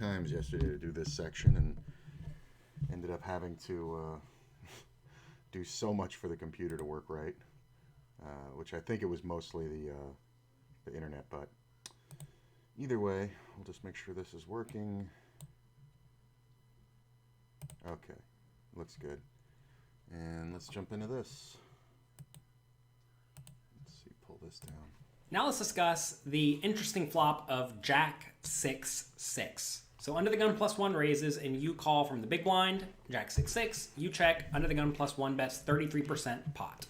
Times yesterday to do this section and ended up having to do so much for the computer to work right, which I think it was mostly the internet. But either way, we'll just make sure this is working. Okay, looks good. And let's jump into this. Let's see, pull this down. Now let's discuss the interesting flop of Jack 6-6. So under the gun +1 raises and you call from the big blind, Jack 6-6, you check, under the gun +1 bets 33% pot.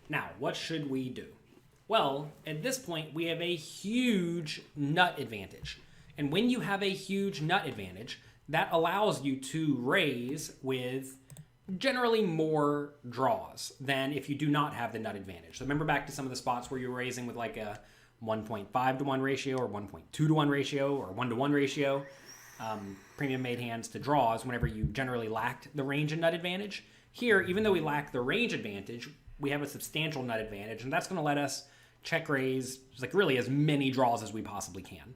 Now, what should we do? Well, at this point, we have a huge nut advantage. And when you have a huge nut advantage, that allows you to raise with generally more draws than if you do not have the nut advantage. So remember back to some of the spots where you're raising with like a 1.5 to 1 ratio or 1.2 to 1 ratio or 1 to 1 ratio. Premium made hands to draws whenever you generally lacked the range and nut advantage. Here, even though we lack the range advantage, we have a substantial nut advantage, and that's going to let us check raise like really as many draws as we possibly can.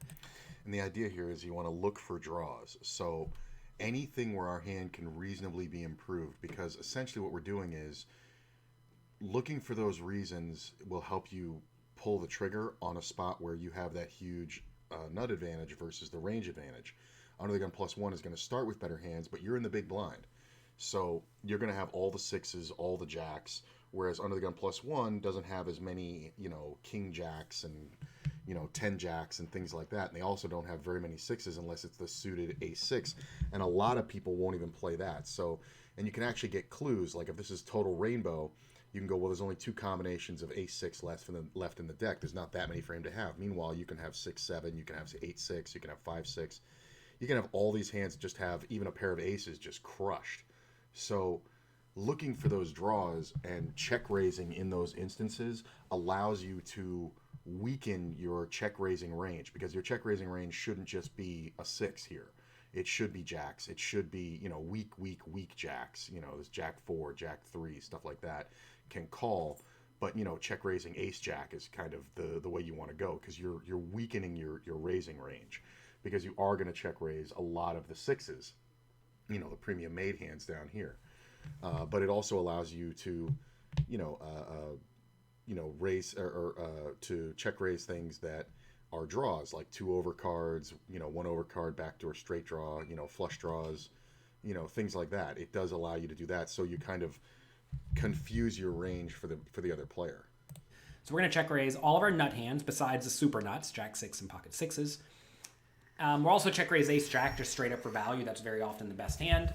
And the idea here is you want to look for draws. So anything where our hand can reasonably be improved, because essentially what we're doing is looking for those reasons will help you pull the trigger on a spot where you have that huge nut advantage versus the range advantage. Under the gun +1 is going to start with better hands, but you're in the big blind. So you're going to have all the sixes, all the jacks, whereas under the gun +1 doesn't have as many, king jacks and, 10 jacks and things like that. And they also don't have very many sixes unless it's the suited ace-6. And a lot of people won't even play that. So, and you can actually get clues. Like if this is total rainbow, you can go, well, there's only 2 combinations of ace-6 left in the deck. There's not that many for him to have. Meanwhile, you can have 6-7, you can have 8-6, you can have 5-6. You can have all these hands that just have even a pair of aces just crushed. So looking for those draws and check raising in those instances allows you to weaken your check raising range, because your check raising range shouldn't just be a 6 here. It should be jacks. It should be, weak jacks. This jack 4, jack 3, stuff like that can call. But, check raising ace jack is kind of the way you want to go, because you're weakening your raising range, because you are going to check raise a lot of the sixes, the premium made hands down here. But it also allows you to, raise or to check raise things that are draws, like 2 overcards, 1 overcard, backdoor straight draw, flush draws, things like that. It does allow you to do that, so you kind of confuse your range for the other player. So we're going to check raise all of our nut hands besides the super nuts, Jack 6 and pocket 6s. We'll also check raise ace jack just straight up for value. That's very often the best hand.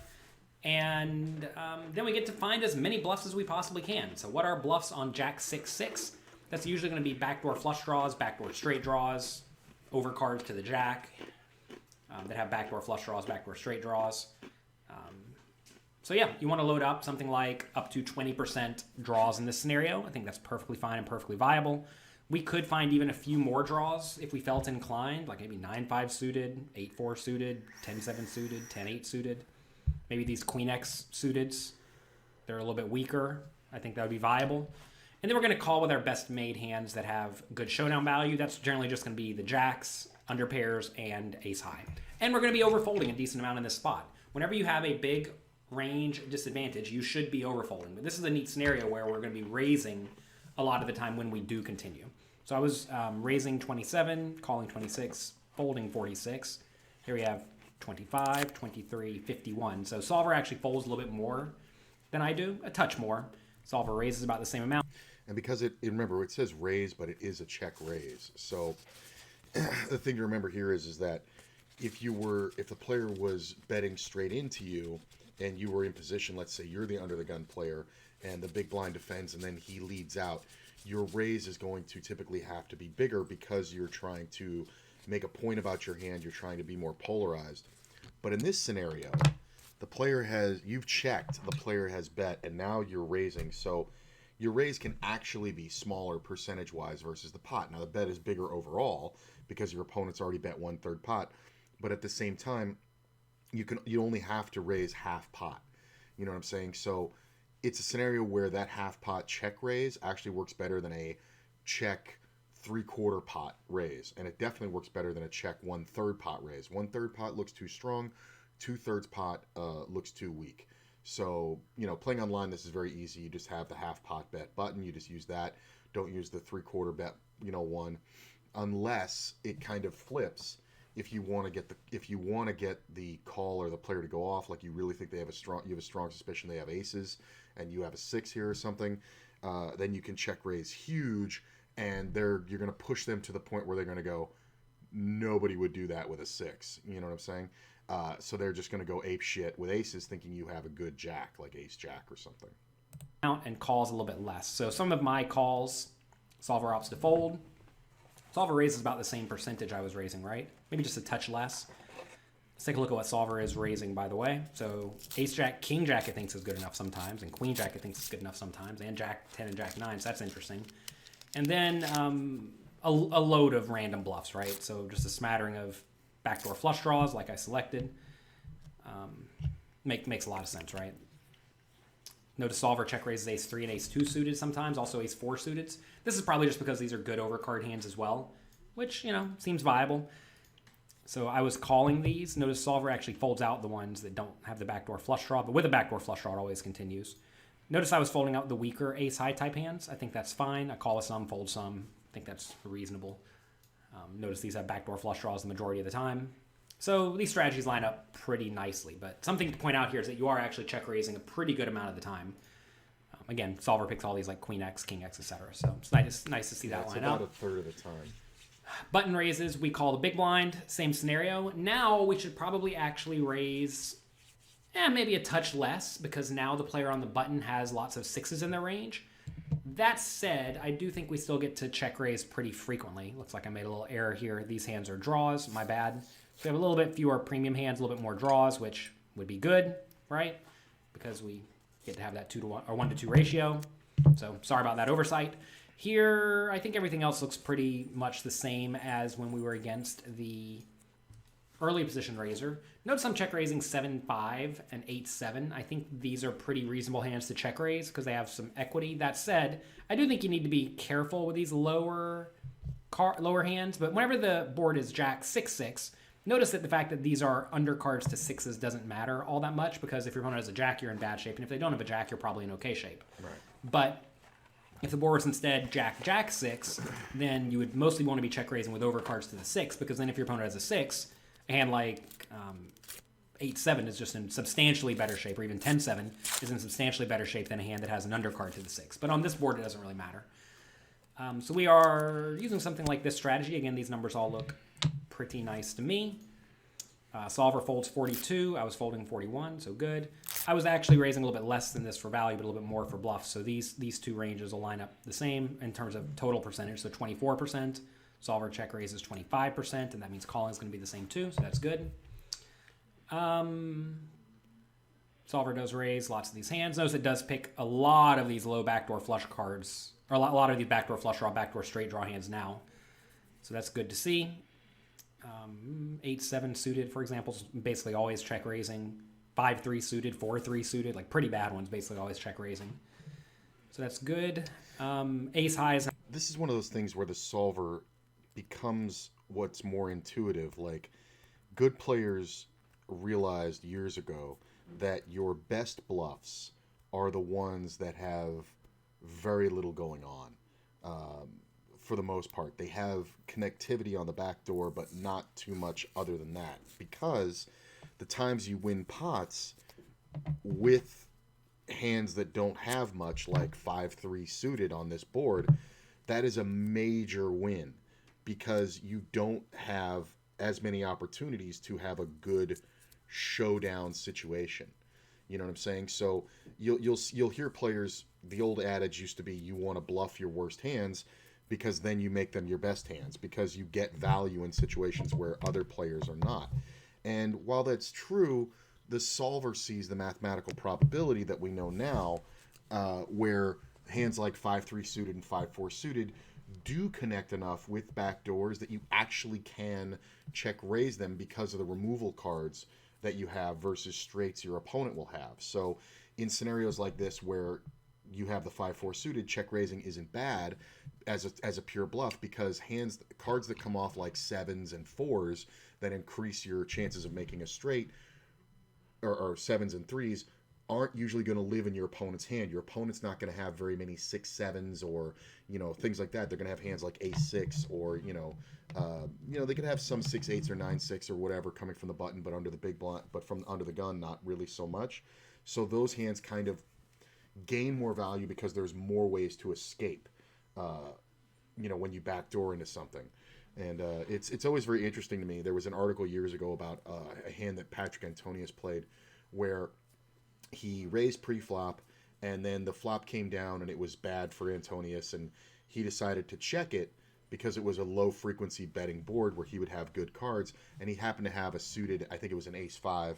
And then we get to find as many bluffs as we possibly can. So what are bluffs on Jack 6-6? That's usually going to be backdoor flush draws, backdoor straight draws, overcards to the jack that have backdoor flush draws, backdoor straight draws. So yeah, you want to load up something like up to 20% draws in this scenario. I think that's perfectly fine and perfectly viable. We could find even a few more draws if we felt inclined, like maybe 9-5 suited, 8-4 suited, 10-7 suited, 10-8 suited. Maybe these Queen X suiteds, they're a little bit weaker. I think that would be viable. And then we're going to call with our best made hands that have good showdown value. That's generally just going to be the jacks, under pairs, and ace high. And we're going to be overfolding a decent amount in this spot. Whenever you have a big range disadvantage, you should be overfolding. But this is a neat scenario where we're going to be raising a lot of the time when we do continue. So I was raising 27, calling 26, folding 46. Here we have 25, 23, 51. So solver actually folds a little bit more than I do, a touch more. Solver raises about the same amount. And because remember, it says raise, but it is a check raise. So the thing to remember here is that if the player was betting straight into you and you were in position, let's say you're the under the gun player and the big blind defends and then he leads out, your raise is going to typically have to be bigger because you're trying to make a point about your hand, you're trying to be more polarized. But in this scenario, you've checked, the player has bet, and now you're raising. So your raise can actually be smaller percentage-wise versus the pot. Now the bet is bigger overall because your opponent's already bet 1/3 pot, but at the same time, you only have to raise half pot. You know what I'm saying? So it's a scenario where that half pot check raise actually works better than a check 3/4 pot raise, and it definitely works better than a check 1/3 pot raise. 1/3 pot looks too strong, 2/3 pot looks too weak. So, playing online, this is very easy. You just have the half pot bet button. You just use that. Don't use the 3/4 bet, one, unless it kind of flips. If you want to get the call or the player to go off, like you really think you have a strong suspicion they have aces, and you have a 6 here or something, then you can check raise huge, and you're going to push them to the point where they're going to go, nobody would do that with a 6. You know what I'm saying? So they're just going to go ape shit with aces, thinking you have a good jack, like ace jack or something. And calls a little bit less. So some of my calls, solver opts to fold. Solver raises about the same percentage I was raising, right? Maybe just a touch less. Let's take a look at what solver is raising, by the way. So ace jack, king jack it thinks is good enough sometimes, and queen jack it thinks is good enough sometimes, and jack 10 and jack 9, so that's interesting. And then a load of random bluffs, right? So just a smattering of backdoor flush draws, like I selected. Makes a lot of sense, right? Notice solver check raises ace 3 and ace 2 suited sometimes, also ace 4 suited. This is probably just because these are good overcard hands as well, which, seems viable. So I was calling these. Notice solver actually folds out the ones that don't have the backdoor flush draw, but with a backdoor flush draw, it always continues. Notice I was folding out the weaker ace high type hands. I think that's fine. I call a some, fold some. I think that's reasonable. Notice these have backdoor flush draws the majority of the time. So these strategies line up pretty nicely, but something to point out here is that you are actually check raising a pretty good amount of the time. Again, solver picks all these like queen X, king X, etc. So it's nice to see that line up. About a third of the time. Button raises, we call the big blind. Same scenario. Now we should probably actually raise maybe a touch less, because now the player on the button has lots of 6s in their range. That said, I do think we still get to check raise pretty frequently. Looks like I made a little error here. These hands are draws. My bad. So we have a little bit fewer premium hands, a little bit more draws, which would be good, right? Because we get to have that 2-to-1 or 1-to-2 ratio. So sorry about that oversight. Here, I think everything else looks pretty much the same as when we were against the early position raiser. Notice I'm check raising 7-5 and 8-7. I think these are pretty reasonable hands to check raise because they have some equity. That said, I do think you need to be careful with these lower hands. But whenever the board is jack 6-6, notice that the fact that these are undercards to 6s doesn't matter all that much, because if your opponent has a jack, you're in bad shape. And if they don't have a jack, you're probably in okay shape. Right. But if the board is instead jack 6, then you would mostly want to be check raising with overcards to the 6, because then if your opponent has a 6, a hand like 8-7 is just in substantially better shape, or even 10-7 is in substantially better shape than a hand that has an undercard to the 6. But on this board, it doesn't really matter. So we are using something like this strategy. Again, these numbers all look pretty nice to me. Solver folds 42. I was folding 41, so good. I was actually raising a little bit less than this for value, but a little bit more for bluff. So these two ranges will line up the same in terms of total percentage. So 24%. Solver check raises 25%, and that means calling is going to be the same too, so that's good. Solver does raise lots of these hands. Notice it does pick a lot of these low backdoor flush cards, or a lot of these backdoor flush draw, backdoor straight draw hands now. So that's good to see. 8-7 suited, for example, is basically always check raising. 5-3 suited, 4-3 suited, like pretty bad ones, basically always check raising. So that's good. Ace highs. This is one of those things where the solver becomes what's more intuitive. Like, good players realized years ago that your best bluffs are the ones that have very little going on. For the most part, they have connectivity on the back door, but not too much other than that, because the times you win pots with hands that don't have much, like 5-3 suited on this board, that is a major win, because you don't have as many opportunities to have a good showdown situation. You know what I'm saying? So you'll hear players, the old adage used to be, you want to bluff your worst hands, because then you make them your best hands, because you get value in situations where other players are not. And while that's true, the solver sees the mathematical probability that we know now, where hands like 5-3 suited and 5-4 suited do connect enough with backdoors that you actually can check raise them because of the removal cards that you have versus straights your opponent will have. So in scenarios like this where you have the 5-4 suited, check raising isn't bad as a pure bluff, because cards that come off like 7s and 4s that increase your chances of making a straight, or 7s and 3s, aren't usually going to live in your opponent's hand. Your opponent's not going to have very many 6-7s or, things like that. They're going to have hands like Ace-6 or, they could have some 6-8s or 9-6 or whatever coming from the button, but under the big blind, but from under the gun, not really so much. So those hands kind of gain more value because there's more ways to escape, when you backdoor into something. And it's always very interesting to me. There was an article years ago about a hand that Patrick Antonius played where he raised pre-flop, and then the flop came down, and it was bad for Antonius, and he decided to check it because it was a low-frequency betting board where he would have good cards, and he happened to have a suited, I think it was an Ace-5.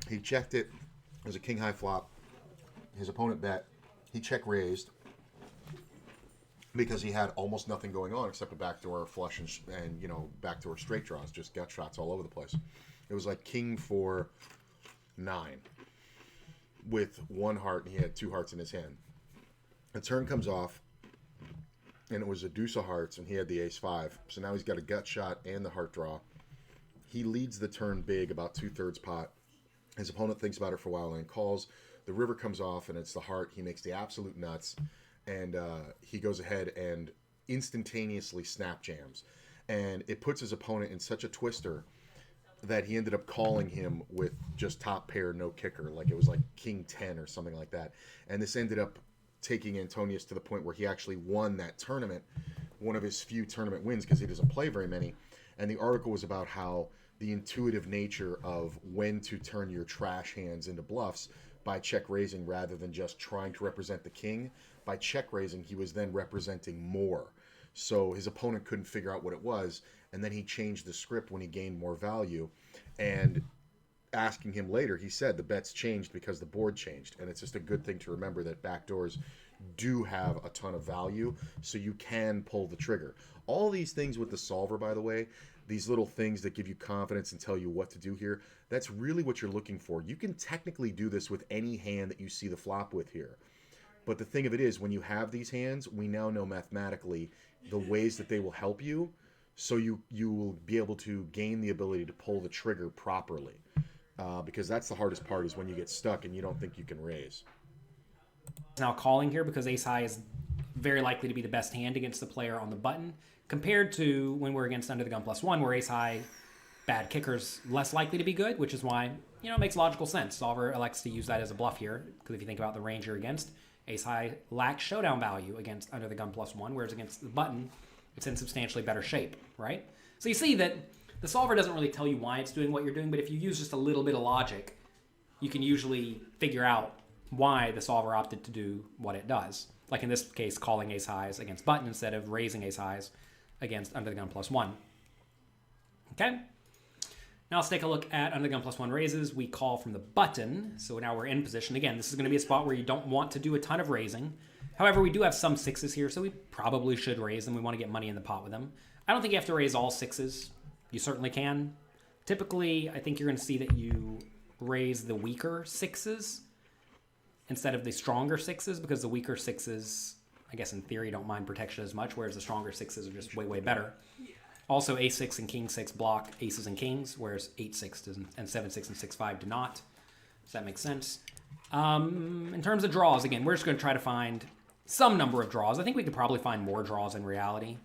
He checked it. It was a king-high flop. His opponent bet. He check-raised because he had almost nothing going on except a backdoor flush and backdoor straight draws, just gut shots all over the place. It was like king 4-9 with one heart, and he had 2 hearts in his hand. The turn comes off, and it was a deuce of hearts, and he had the Ace-5. So now he's got a gut shot and the heart draw. He leads the turn big, about 2/3 pot. His opponent thinks about it for a while and calls. The river comes off, and it's the heart. He makes the absolute nuts, and he goes ahead and instantaneously snap jams. And it puts his opponent in such a twister that he ended up calling him with just top pair, no kicker. Like it was like king 10 or something like that. And this ended up taking Antonius to the point where he actually won that tournament, one of his few tournament wins, because he doesn't play very many. And the article was about how the intuitive nature of when to turn your trash hands into bluffs by check raising rather than just trying to represent the king. By check raising, he was then representing more. So his opponent couldn't figure out what it was, and then he changed the script when he gained more value. And asking him later, he said the bets changed because the board changed. And it's just a good thing to remember that backdoors do have a ton of value, so you can pull the trigger. All these things with the solver, by the way, these little things that give you confidence and tell you what to do here, that's really what you're looking for. You can technically do this with any hand that you see the flop with here. But the thing of it is, when you have these hands, we now know mathematically the ways that they will help you, so you will be able to gain the ability to pull the trigger properly. Because that's the hardest part, is when you get stuck and you don't think you can raise. Now calling here because ace-high is very likely to be the best hand against the player on the button, compared to when we're against under the gun +1, where ace-high, bad kicker's less likely to be good, which is why, it makes logical sense. Solver elects to use that as a bluff here, because if you think about the range you're against, ace-high lacks showdown value against under the gun +1, whereas against the button, it's in substantially better shape, right? So you see that the solver doesn't really tell you why it's doing what you're doing, but if you use just a little bit of logic, you can usually figure out why the solver opted to do what it does. Like in this case, calling ace-highs against button instead of raising ace-highs against under the gun +1. Okay? Now let's take a look at under the gun +1 raises. We call from the button, so now we're in position. Again, this is going to be a spot where you don't want to do a ton of raising. However, we do have some 6s here, so we probably should raise them. We want to get money in the pot with them. I don't think you have to raise all 6s. You certainly can. Typically, I think you're going to see that you raise the weaker 6s instead of the stronger 6s, because the weaker 6s, I guess in theory, don't mind protection as much, whereas the stronger 6s are just way, way better. Also, a6 and king 6 block aces and kings, whereas 8-6 doesn't, and 7-6 and 6-5 do not. Does that make sense? In terms of draws, again, we're just going to try to find some number of draws. I think we could probably find more draws in reality.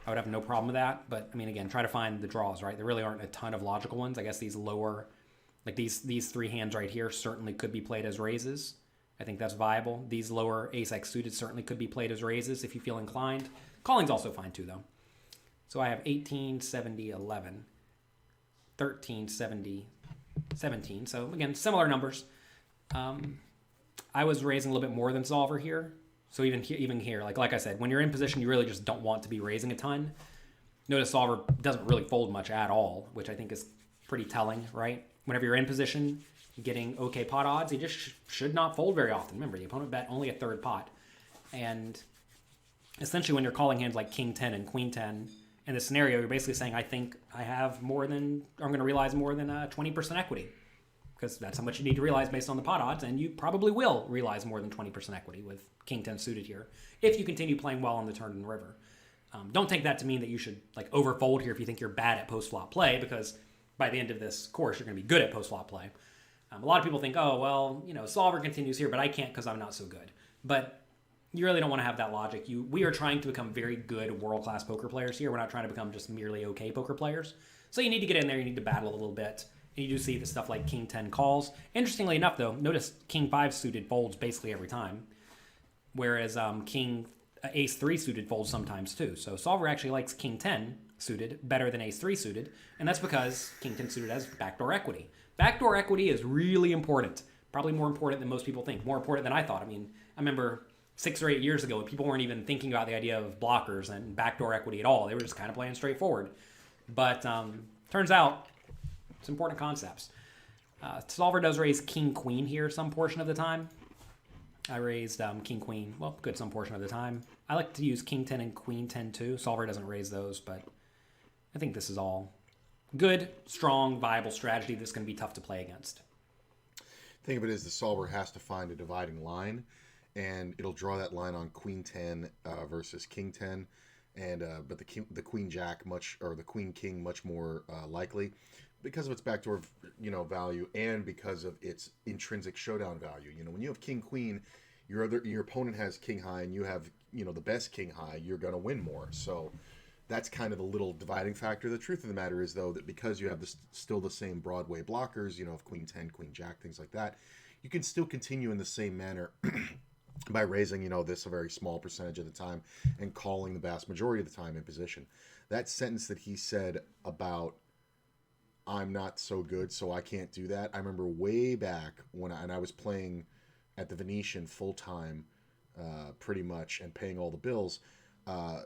I would have no problem with that. But, I mean, again, try to find the draws, right? There really aren't a ton of logical ones. I guess these lower, like these 3 hands right here certainly could be played as raises. I think that's viable. These lower ace-x suited certainly could be played as raises if you feel inclined. Calling's also fine too, though. So I have 18, 70, 11, 13, 70, 17. So, again, similar numbers. I was raising a little bit more than solver here. So even here, like I said, when you're in position, you really just don't want to be raising a ton. Notice solver doesn't really fold much at all, which I think is pretty telling, right? Whenever you're in position, getting okay pot odds, he just should not fold very often. Remember, the opponent bet only a third pot. And essentially when you're calling hands like king 10 and queen 10, in this scenario, you're basically saying, I think I have more than, or I'm going to realize more than 20% equity. because that's how much you need to realize based on the pot odds, and you probably will realize more than 20% equity with king 10 suited here if you continue playing well on the turn and river. Don't take that to mean that you should like overfold here if you think you're bad at post-flop play, because by the end of this course, you're going to be good at post-flop play. A lot of people think, oh, well, solver continues here, but I can't because I'm not so good. But you really don't want to have that logic. We are trying to become very good world-class poker players here. We're not trying to become just merely okay poker players. So you need to get in there. You need to battle a little bit. And you do see the stuff like king 10 calls. Interestingly enough, though, notice king 5 suited folds basically every time, whereas ace 3 suited folds sometimes too. So solver actually likes king 10 suited better than ace 3 suited, and that's because king 10 suited has backdoor equity. Backdoor equity is really important. Probably more important than most people think. More important than I thought. I mean, I remember 6 or 8 years ago, people weren't even thinking about the idea of blockers and backdoor equity at all. They were just kind of playing straightforward. But turns out it's important concepts. Solver does raise king queen here some portion of the time. I raised king queen, well, good some portion of the time. I like to use king 10 and queen 10 too. Solver doesn't raise those, but I think this is all good, strong, viable strategy that's going to be tough to play against. Think of it as the solver has to find a dividing line, and it'll draw that line on queen 10 versus king 10, and but the queen jack the queen king much more likely because of its backdoor value and because of its intrinsic showdown value. When you have king queen, your opponent has king high and you have the best king high, you're going to win more. So that's kind of the little dividing factor. The truth of the matter is, though, that because you have still the same Broadway blockers, of queen 10, queen jack, things like that, you can still continue in the same manner by raising, this a very small percentage of the time and calling the vast majority of the time in position. That sentence that he said about, I'm not so good, so I can't do that, I remember way back when I was playing at the Venetian full-time pretty much and paying all the bills.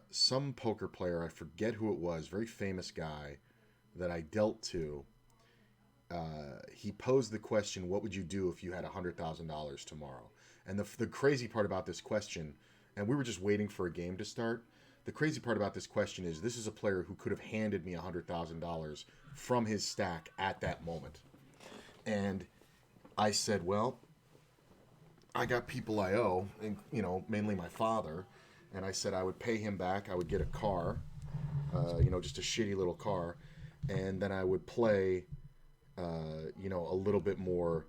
Some poker player, I forget who it was, very famous guy that I dealt to, he posed the question, what would you do if you had $100,000 tomorrow? And the crazy part about this question, and we were just waiting for a game to start, the crazy part about this question is this is a player who could have handed me $100,000 from his stack at that moment. And I said, well, I got people I owe, and, mainly my father. And I said I would pay him back. I would get a car, just a shitty little car. And then I would play, a little bit more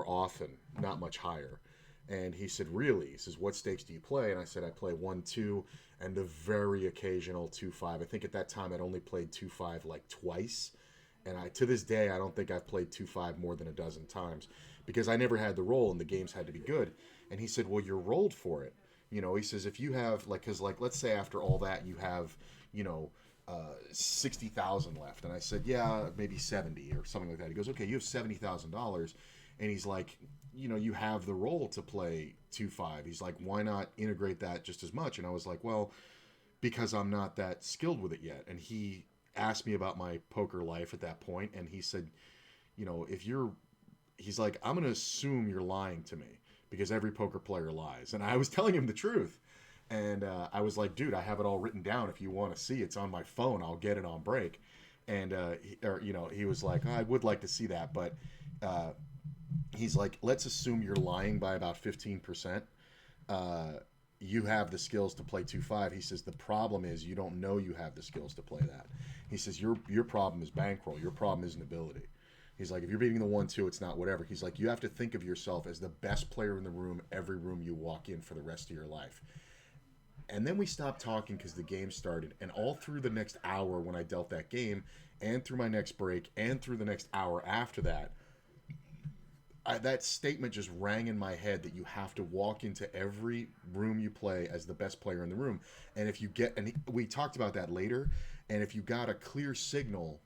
often, not much higher. And he said, really? He says, what stakes do you play? And I said, I play 1-2 and the very occasional 2-5. I think at that time I'd only played 2-5 like twice. And to this day, I don't think I've played 2-5 more than a dozen times because I never had the roll and the games had to be good. And he said, well, you're rolled for it. He says, if you have, let's say after all that, you have, 60,000 left. And I said, yeah, maybe 70 or something like that. He goes, okay, you have $70,000. And he's like, you have the roll to play 2-5. He's like, why not integrate that just as much? And I was like, well, because I'm not that skilled with it yet. And he asked me about my poker life at that point. And he said, he's like, I'm going to assume you're lying to me because every poker player lies. And I was telling him the truth. And I was like, dude, I have it all written down. If you want to see, it's on my phone. I'll get it on break. And, he was like, I would like to see that. But he's like, let's assume you're lying by about 15%. You have the skills to play 2-5. He says, the problem is you don't know you have the skills to play that. He says, your problem is bankroll. Your problem isn't ability. He's like, if you're beating the 1-2, it's not whatever. He's like, you have to think of yourself as the best player in the room, every room you walk in for the rest of your life. And then we stopped talking because the game started. And all through the next hour when I dealt that game, and through my next break, and through the next hour after that, that statement just rang in my head that you have to walk into every room you play as the best player in the room. And if you get, and we talked about that later, and if you got a clear signal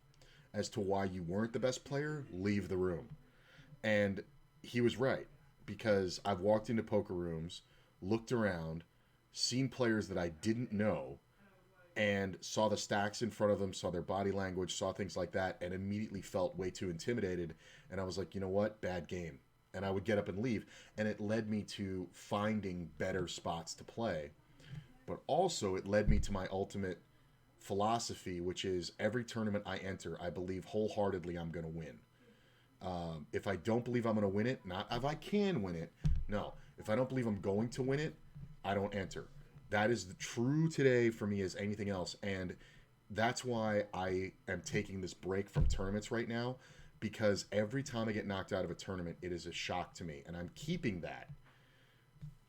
as to why you weren't the best player, leave the room. And he was right, because I've walked into poker rooms, looked around, seen players that I didn't know, and saw the stacks in front of them, saw their body language, saw things like that, and immediately felt way too intimidated. And I was like, you know what? Bad game. And I would get up and leave. And it led me to finding better spots to play. But also it led me to my ultimate philosophy, which is every tournament I enter, I believe wholeheartedly I'm going to win. If I don't believe I'm going to win it, not if I can win it, no. If I don't believe I'm going to win it, I don't enter. That is the true today for me as anything else. And that's why I am taking this break from tournaments right now, because every time I get knocked out of a tournament, it is a shock to me. And I'm keeping that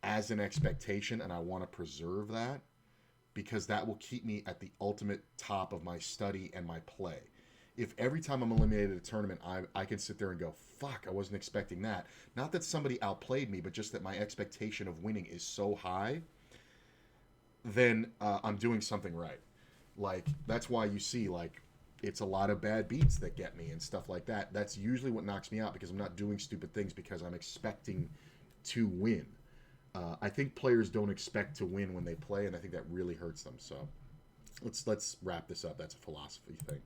as an expectation, and I want to preserve that because that will keep me at the ultimate top of my study and my play. If every time I'm eliminated at a tournament, I can sit there and go, fuck, I wasn't expecting that. Not that somebody outplayed me, but just that my expectation of winning is so high, then I'm doing something right. Like, that's why you see, like, it's a lot of bad beats that get me and stuff like that. That's usually what knocks me out, because I'm not doing stupid things because I'm expecting to win. I think players don't expect to win when they play, and I think that really hurts them. So let's wrap this up. That's a philosophy thing.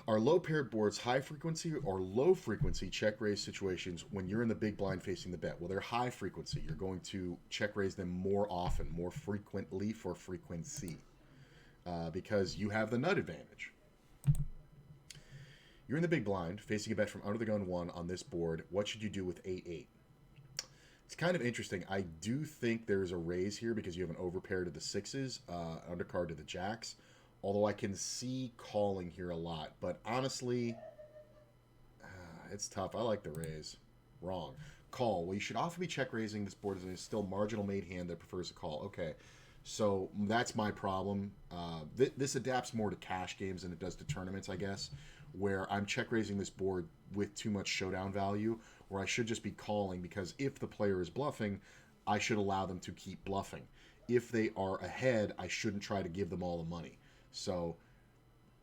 Are low paired boards high frequency or low frequency check raise situations when you're in the big blind facing the bet? Well, they're high frequency. You're going to check raise them more often, more frequently for frequency, because you have the nut advantage. You're in the big blind facing a bet from under the gun 1 on this board. What should you do with 8-8? It's kind of interesting. I do think there's a raise here because you have an overpair to the 6s, undercard to the jacks. Although I can see calling here a lot. But honestly, it's tough. I like the raise. Wrong. Call. Well, you should often be check raising. This board is still marginal made hand that prefers a call. Okay. So that's my problem. This adapts more to cash games than it does to tournaments, I guess, where I'm check raising this board with too much showdown value, where I should just be calling, because if the player is bluffing, I should allow them to keep bluffing. If they are ahead, I shouldn't try to give them all the money. So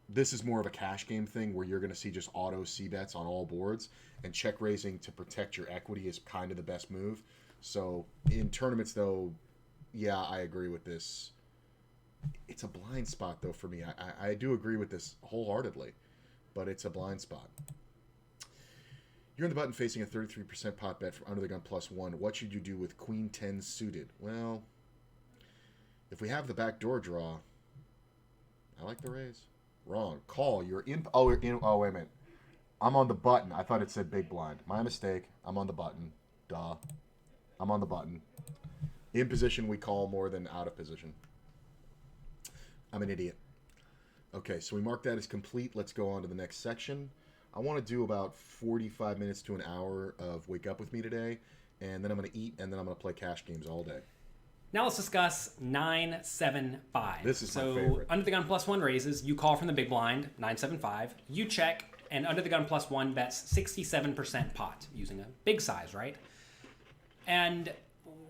this is more of a cash game thing where you're going to see just auto C-bets on all boards, and check raising to protect your equity is kind of the best move. So in tournaments, though, yeah, I agree with this. It's a blind spot, though, for me. I do agree with this wholeheartedly, but it's a blind spot. You're in the button facing a 33% pot bet from under the gun +1. What should you do with Queen 10 suited? Well, if we have the backdoor draw, I like the raise. Wrong. Call. You're in. Oh, you're in. Oh, wait a minute. I'm on the button. I thought it said big blind. My mistake. I'm on the button. Duh. I'm on the button. In position, we call more than out of position. I'm an idiot. Okay, so we mark that as complete. Let's go on to the next section. I want to do about 45 minutes to an hour of Wake Up With Me today, and then I'm going to eat, and then I'm going to play cash games all day. Now let's discuss 9-7-5. This is my favorite. Under the gun +1 raises, you call from the big blind, 9-7-5. You check, and under the gun +1 bets 67% pot, using a big size, right? And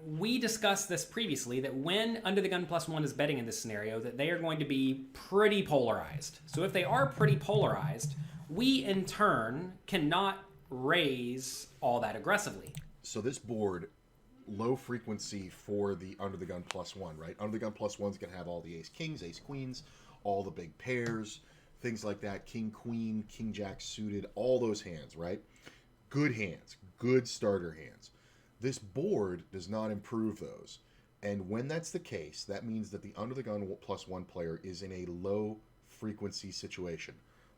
we discussed this previously, that when under the gun +1 is betting in this scenario, that they are going to be pretty polarized. So if they are pretty polarized, we in turn cannot raise all that aggressively. So this board, low frequency for the under the gun +1, right? Under the gun +1's gonna have all the ace kings, ace queens, all the big pairs, things like that, king queen, king jack suited, all those hands, right? Good hands, good starter hands. This board does not improve those, and when that's the case, that means that the under the gun +1 player is in a low frequency situation.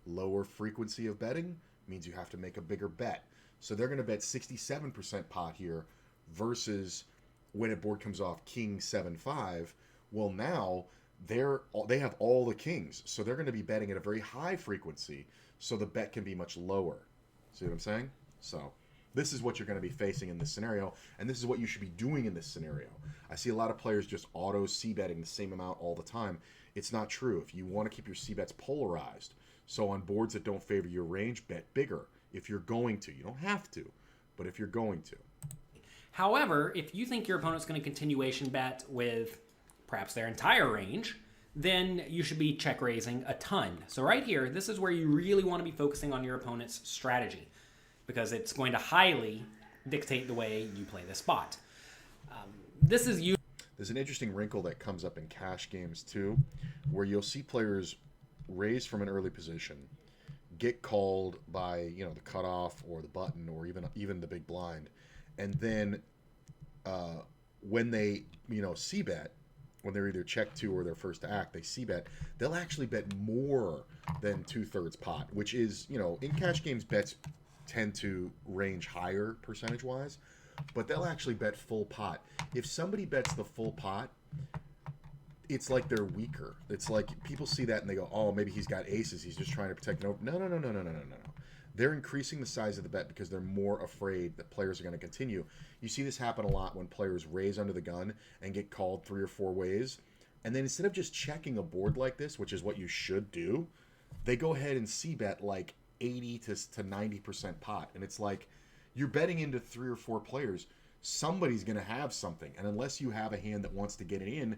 Lower frequency of betting means you have to make a bigger bet, so they're going to bet 67% pot here, versus when a board comes off king 7-5, well, now they have all the kings, so they're going to be betting at a very high frequency, so the bet can be much lower. See what I'm saying? So this is what you're going to be facing in this scenario, and this is what you should be doing in this scenario. I see a lot of players just auto c-betting the same amount all the time. It's not true. If you want to keep your c-bets polarized, so on boards that don't favor your range, bet bigger. If you're going to. You don't have to, but if you're going to. However, if you think your opponent's going to continuation bet with perhaps their entire range, then you should be check raising a ton. So right here, this is where you really want to be focusing on your opponent's strategy, because it's going to highly dictate the way you play this spot. There's an interesting wrinkle that comes up in cash games too, where you'll see players raise from an early position, get called by the cutoff or the button or even the big blind, and then when they c-bet, when they're either check 2 or they're first to act, they c-bet, they'll actually bet more than 2/3 pot, which is, in cash games, bets tend to range higher percentage-wise, but they'll actually bet full pot. If somebody bets the full pot, it's like they're weaker. It's like people see that and they go, oh, maybe he's got aces. He's just trying to protect an open. No. They're increasing the size of the bet because they're more afraid that players are going to continue. You see this happen a lot when players raise under the gun and get called 3 or 4 ways. And then instead of just checking a board like this, which is what you should do, they go ahead and c-bet like 80 to 90% pot. And it's like you're betting into 3 or 4 players. Somebody's going to have something. And unless you have a hand that wants to get it in,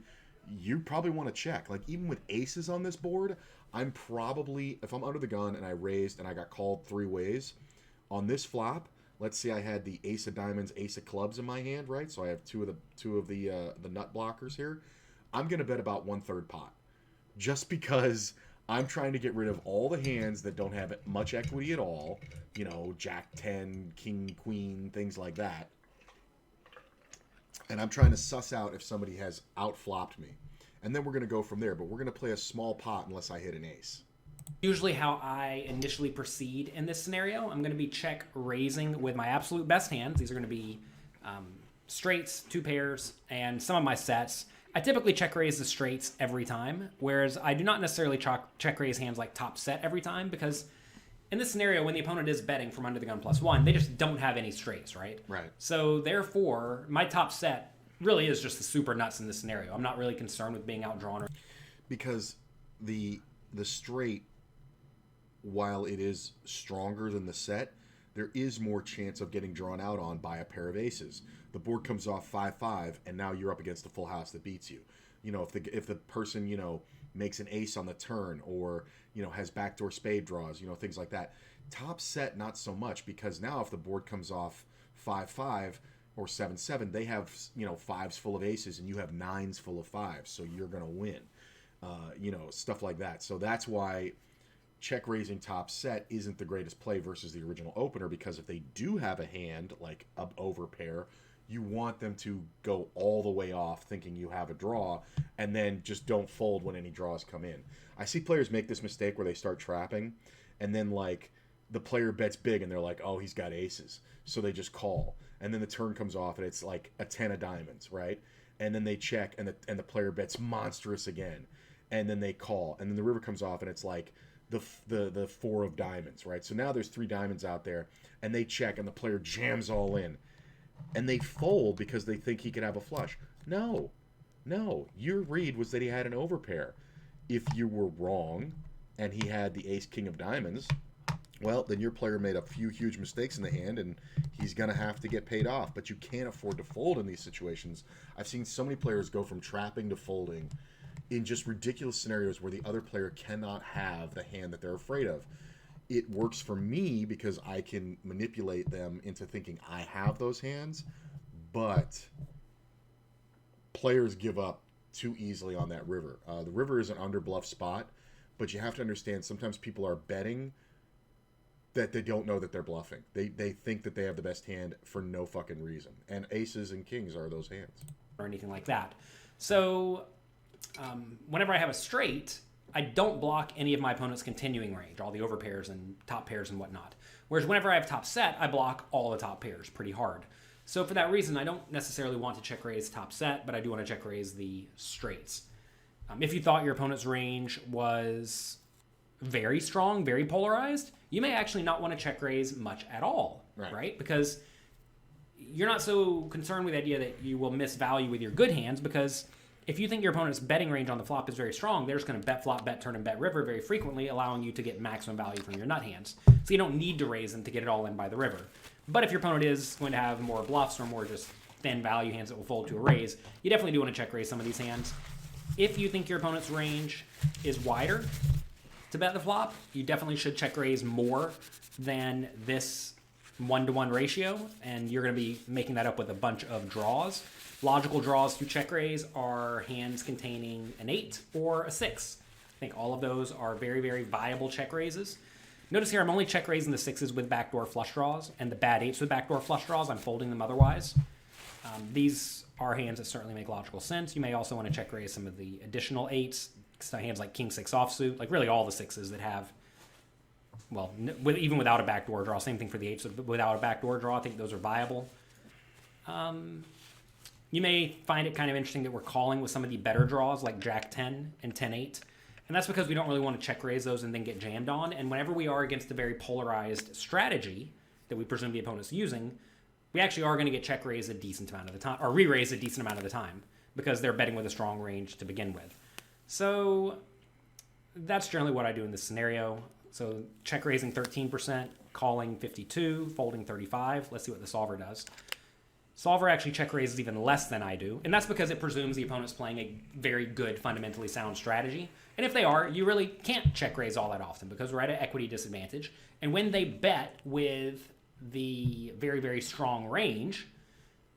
you probably want to check. Like even with aces on this board, I'm probably, if I'm under the gun and I raised and I got called 3 ways on this flop, let's say I had the ace of diamonds, ace of clubs in my hand, right? So I have two of the nut blockers here. I'm going to bet about 1/3 pot, just because I'm trying to get rid of all the hands that don't have much equity at all. Jack 10, king, queen, things like that. And I'm trying to suss out if somebody has outflopped me. And then we're going to go from there. But we're going to play a small pot unless I hit an ace. Usually how I initially proceed in this scenario, I'm going to be check raising with my absolute best hands. These are going to be straights, 2 pairs, and some of my sets. I typically check raise the straights every time, whereas I do not necessarily check raise hands like top set every time, because in this scenario, when the opponent is betting from under the gun +1, they just don't have any straights, right? Right. So therefore, my top set really is just the super nuts in this scenario. I'm not really concerned with being outdrawn. Because the straight, while it is stronger than the set, there is more chance of getting drawn out on by a pair of aces. The board comes off 5-5, and now you're up against a full house that beats you. If the person, makes an ace on the turn, or, has backdoor spade draws, things like that. Top set, not so much, because now if the board comes off 5-5 or 7-7, they have, 5s full of aces, and you have 9s full of 5s, so you're going to win. Stuff like that. So that's why check raising top set isn't the greatest play versus the original opener, because if they do have a hand like an overpair, you want them to go all the way off thinking you have a draw, and then just don't fold when any draws come in. I see players make this mistake where they start trapping, and then like the player bets big and they're like, oh, he's got aces, so they just call, and then the turn comes off and it's like a 10 of diamonds, right? And then they check, and the player bets monstrous again, and then they call, and then the river comes off and it's like the 4 of diamonds, right? So now there's 3 diamonds out there, and they check, and the player jams all in, and they fold because they think he could have a flush. No, your read was that he had an overpair. If you were wrong and he had the ace king of diamonds, well, then your player made a few huge mistakes in the hand, and he's going to have to get paid off. But you can't afford to fold in these situations. I've seen so many players go from trapping to folding in just ridiculous scenarios where the other player cannot have the hand that they're afraid of. It works for me because I can manipulate them into thinking I have those hands, but players give up too easily on that river. The river is an underbluff spot, but you have to understand sometimes people are betting that they don't know that they're bluffing. They think that they have the best hand for no fucking reason. And aces and kings are those hands. Or anything like that. So whenever I have a straight, I don't block any of my opponent's continuing range, all the overpairs and top pairs and whatnot. Whereas whenever I have top set, I block all the top pairs pretty hard. So for that reason, I don't necessarily want to check raise top set, but I do want to check raise the straights. If you thought your opponent's range was very strong, very polarized, you may actually not want to check raise much at all, right? Because you're not so concerned with the idea that you will miss value with your good hands, because if you think your opponent's betting range on the flop is very strong, they're just going to bet flop, bet turn, and bet river very frequently, allowing you to get maximum value from your nut hands. So you don't need to raise them to get it all in by the river. But if your opponent is going to have more bluffs or more just thin value hands that will fold to a raise, you definitely do want to check raise some of these hands. If you think your opponent's range is wider to bet the flop, you definitely should check raise more than this 1-to-1 ratio, and you're going to be making that up with a bunch of draws. Logical draws to check raise are hands containing an 8 or a 6. I think all of those are very, very viable check raises. Notice here I'm only check raising the 6s with backdoor flush draws, and the bad 8s with backdoor flush draws, I'm folding them otherwise. These are hands that certainly make logical sense. You may also want to check raise some of the additional 8s, so hands like king 6 offsuit, like really all the 6s that have, well, even without a backdoor draw. Same thing for the 8s without a backdoor draw. I think those are viable. You may find it kind of interesting that we're calling with some of the better draws like Jack 10 and 10-8. And that's because we don't really want to check raise those and then get jammed on. And whenever we are against a very polarized strategy that we presume the opponent's using, we actually are going to get check raised a decent amount of the time, or re-raised a decent amount of the time, because they're betting with a strong range to begin with. So that's generally what I do in this scenario. So check raising 13%, calling 52%, folding 35%. Let's see what the solver does. Solver actually check raises even less than I do, and that's because it presumes the opponent's playing a very good, fundamentally sound strategy. And if they are, you really can't check raise all that often because we're at an equity disadvantage. And when they bet with the very, very strong range,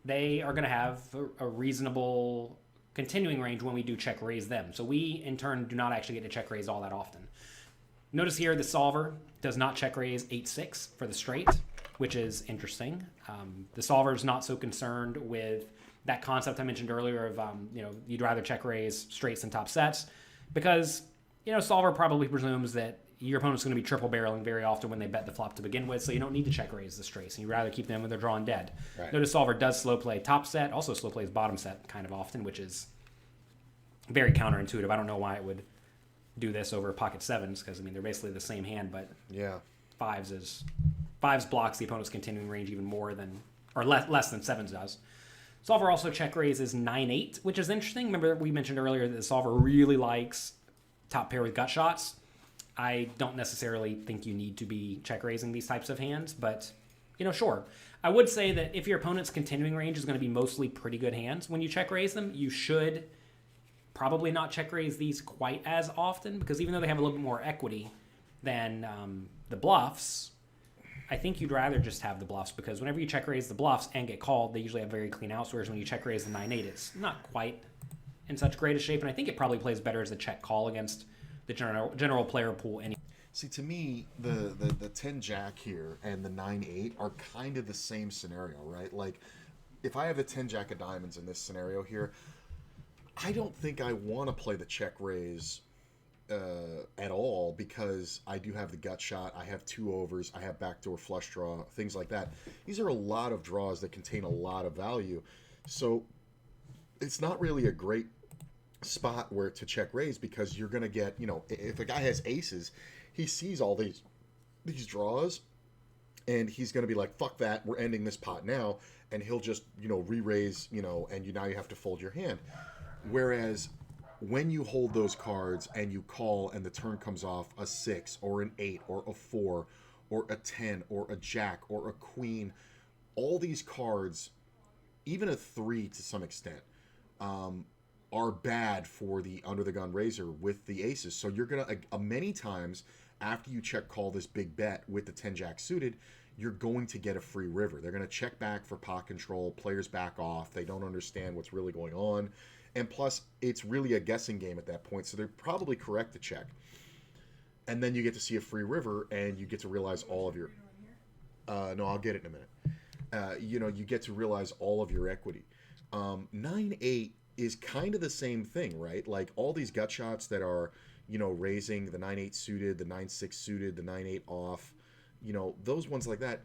they are going to have a reasonable continuing range when we do check raise them. So we, in turn, do not actually get to check raise all that often. Notice here the solver does not check raise 8-6 for the straight, which is interesting. The solver is not so concerned with that concept I mentioned earlier of, you'd rather check raise straights than top sets because, solver probably presumes that your opponent's going to be triple barreling very often when they bet the flop to begin with, so you don't need to check raise the straights, and you'd rather keep them when they're drawing dead. Right. Notice solver does slow play top set, also slow plays bottom set kind of often, which is very counterintuitive. I don't know why it would do this over pocket sevens because, they're basically the same hand, but fives blocks the opponent's continuing range even more than, or less than sevens does. Solver also check raises 9-8, which is interesting. Remember we mentioned earlier that the solver really likes top pair with gut shots. I don't necessarily think you need to be check raising these types of hands, but sure. I would say that if your opponent's continuing range is going to be mostly pretty good hands, when you check raise them, you should probably not check raise these quite as often because even though they have a little bit more equity than the bluffs, I think you'd rather just have the bluffs because whenever you check raise the bluffs and get called, they usually have very clean outs, whereas when you check raise the 9-8, it's not quite in such great a shape, and I think it probably plays better as a check call against the general player pool anyway. See, to me, the 10 jack here and the 9-8 are kind of the same scenario, right? Like, if I have a 10 jack of diamonds in this scenario here, I don't think I want to play the check raise at all because I do have the gut shot, I have 2 overs, I have backdoor flush draw, things like that. These are a lot of draws that contain a lot of value. So it's not really a great spot where to check raise because you're going to get, if a guy has aces, he sees all these draws and he's going to be like, fuck that, we're ending this pot now, and he'll just, re-raise, and now you have to fold your hand. Whereas when you hold those cards and you call and the turn comes off a 6 or an 8 or a 4 or a 10 or a jack or a queen, all these cards, even a 3 to some extent, are bad for the under the gun raiser with the aces. So you're going to, many times after you check call this big bet with the 10 jack suited, you're going to get a free river. They're going to check back for pot control, players back off, they don't understand what's really going on. And plus, it's really a guessing game at that point, so they're probably correct to check. And then you get to see a free river, and you get to realize all of your... no, I'll get it in a minute. You get to realize all of your equity. 9-8 is kind of the same thing, right? Like, all these gut shots that are, raising the 9-8 suited, the 9-6 suited, the 9-8 off, those ones like that.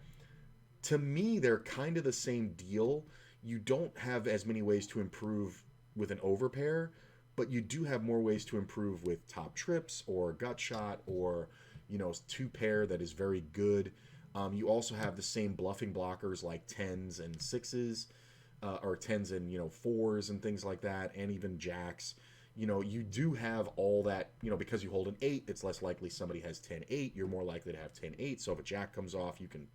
To me, they're kind of the same deal. You don't have as many ways to improve with an overpair, but you do have more ways to improve with top trips or gut shot or 2 pair that is very good. You also have the same bluffing blockers like 10s and 6s or 10s and 4s and things like that, and even jacks. You do have all that, because you hold an 8, it's less likely somebody has 10-8. You're more likely to have 10-8. So if a jack comes off, you can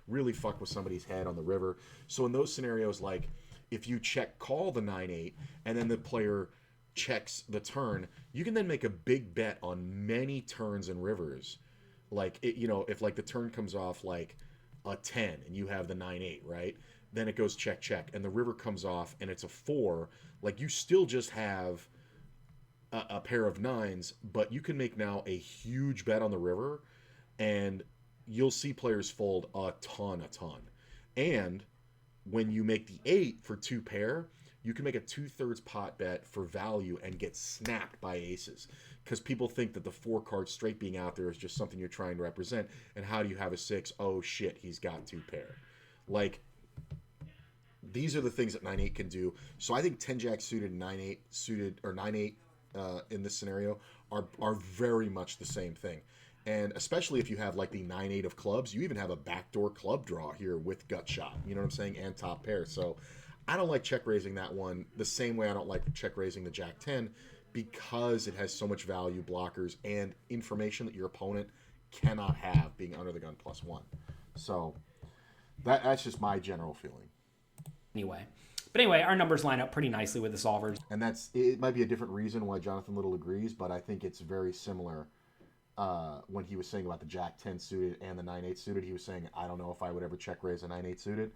really fuck with somebody's head on the river. So in those scenarios, like if you check call the 9-8 and then the player checks the turn, you can then make a big bet on many turns and rivers. Like, if like the turn comes off like a 10 and you have the 9-8, right? Then it goes check, check, and the river comes off and it's a 4. Like, you still just have a pair of 9s, but you can make now a huge bet on the river, and you'll see players fold a ton. And when you make the 8 for 2 pair, you can make a 2/3 pot bet for value and get snapped by aces. Because people think that the 4 card straight being out there is just something you're trying to represent. And how do you have a 6? Oh shit, he's got 2 pair. Like, these are the things that 9/8 can do. So I think 10-Jack suited, 9/8 suited, or 9/8 in this scenario are very much the same thing. And especially if you have like the 9/8 of clubs, you even have a backdoor club draw here with gut shot. You know what I'm saying? And top pair. So I don't like check raising that one the same way I don't like check raising the Jack 10, because it has so much value, blockers, and information that your opponent cannot have being under the gun +1. So that's just my general feeling. Anyway, our numbers line up pretty nicely with the solvers. And it might be a different reason why Jonathan Little agrees, but I think it's very similar. When he was saying about the Jack 10 suited and the 9/8 suited, he was saying, I don't know if I would ever check raise a 9/8 suited.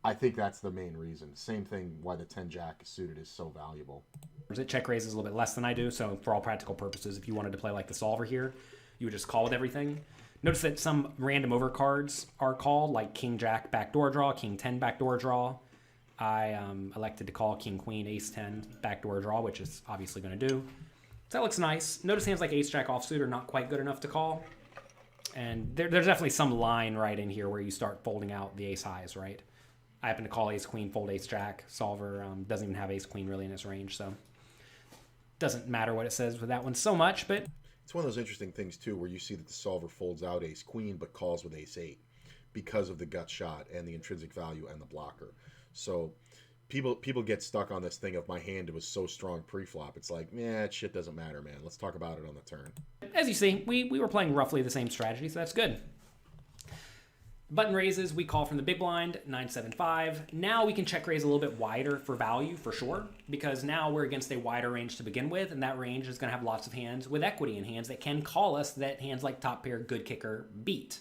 I think that's the main reason. Same thing why the 10-Jack suited is so valuable. It check raises a little bit less than I do, so for all practical purposes, if you wanted to play like the solver here, you would just call with everything. Notice that some random overcards are called, like King-Jack backdoor draw, King-10 backdoor draw. I elected to call King-Queen, Ace-10 backdoor draw, which is obviously going to do. So that looks nice. Notice hands like Ace-Jack offsuit are not quite good enough to call. And there's definitely some line right in here where you start folding out the ace-highs, right? I happen to call Ace-Queen, fold Ace-Jack. Solver doesn't even have Ace-Queen really in its range, so doesn't matter what it says with that one so much, but... It's one of those interesting things, too, where you see that the solver folds out Ace-Queen but calls with Ace-8 because of the gut shot and the intrinsic value and the blocker. So people get stuck on this thing of my hand was so strong pre-flop. It's like, that shit doesn't matter, man. Let's talk about it on the turn. As you see, we were playing roughly the same strategy, so that's good. Button raises, we call from the big blind, 9-7-5. Now we can check raise a little bit wider for value, for sure, because now we're against a wider range to begin with, and that range is going to have lots of hands with equity in hands that can call us that hands like top pair, good kicker, beat.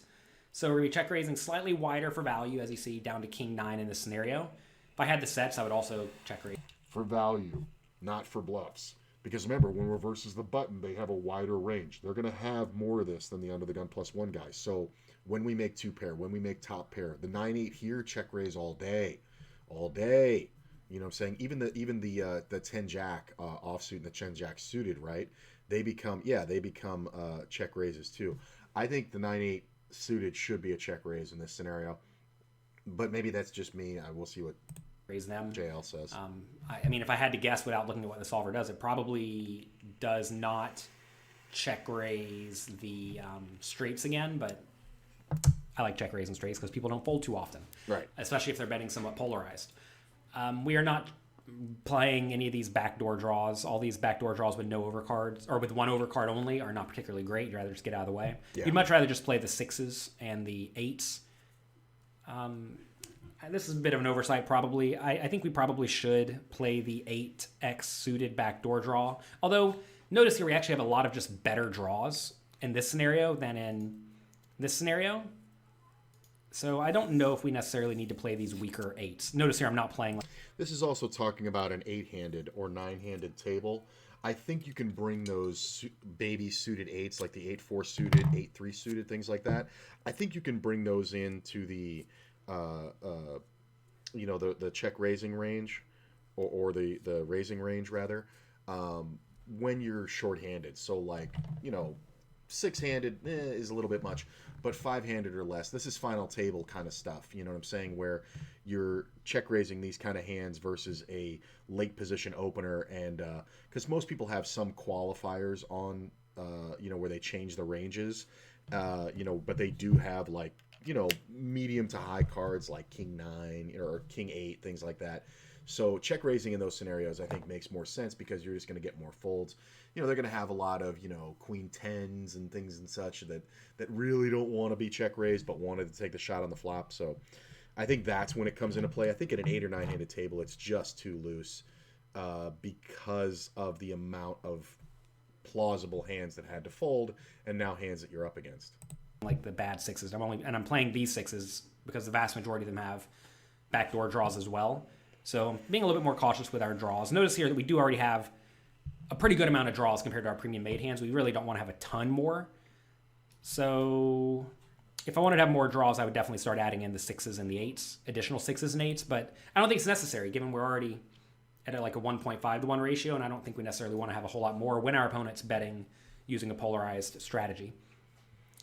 So we're going to be check raising slightly wider for value, as you see, down to King-9 in this scenario. If I had the sets, I would also check raise. For value, not for bluffs. Because remember, when reverses the button, they have a wider range. They're going to have more of this than the under the gun +1 guys. So when we make 2 pair, when we make top pair, the 9/8 here, check raise all day. All day. You know what I'm saying? Even the 10-Jack offsuit and the 10-Jack suited, right? They become check raises too. I think the 9/8 suited should be a check raise in this scenario. But maybe that's just me. We'll see what raise them. JL says. I mean, if I had to guess without looking at what the solver does, it probably does not check raise the straights again, but I like check raise and straights because people don't fold too often. Right. Especially if they're betting somewhat polarized. We are not playing any of these backdoor draws. All these backdoor draws with no overcards, or with one overcard only, are not particularly great. You'd rather just get out of the way. Yeah. You'd much rather just play the 6s and the 8s. This is a bit of an oversight, probably. I think we probably should play the 8x suited backdoor draw. Although, notice here we actually have a lot of just better draws in this scenario than in this scenario. So I don't know if we necessarily need to play these weaker 8s. Notice here I'm not playing... This is also talking about an 8-handed or 9-handed table. I think you can bring those baby suited 8s, like the 8-4 suited, 8-3 suited, things like that. I think you can bring those into the... the check raising range or the raising range rather, when you're short-handed. So like, 6-handed is a little bit much, but 5-handed or less, this is final table kind of stuff. You know what I'm saying? Where you're check raising these kind of hands versus a late position opener. And because most people have some qualifiers on, where they change the ranges, but they do have like, medium to high cards like King-9 or King-8, things like that. So check raising in those scenarios, I think, makes more sense because you're just going to get more folds. They're going to have a lot of, Queen-10s and things and such that really don't want to be check raised but wanted to take the shot on the flop. So I think that's when it comes into play. I think at an 8 or 9-handed table, it's just too loose because of the amount of plausible hands that had to fold and now hands that you're up against. Like the bad 6s. I'm playing these 6s because the vast majority of them have backdoor draws as well. So I'm being a little bit more cautious with our draws. Notice here that we do already have a pretty good amount of draws compared to our premium made hands. We really don't want to have a ton more. So If I wanted to have more draws, I would definitely start adding in the sixes and the eights, additional sixes and eights. But I don't think it's necessary, given we're already at like a 1.5 to 1 ratio, and I don't think we necessarily want to have a whole lot more when our opponent's betting using a polarized strategy.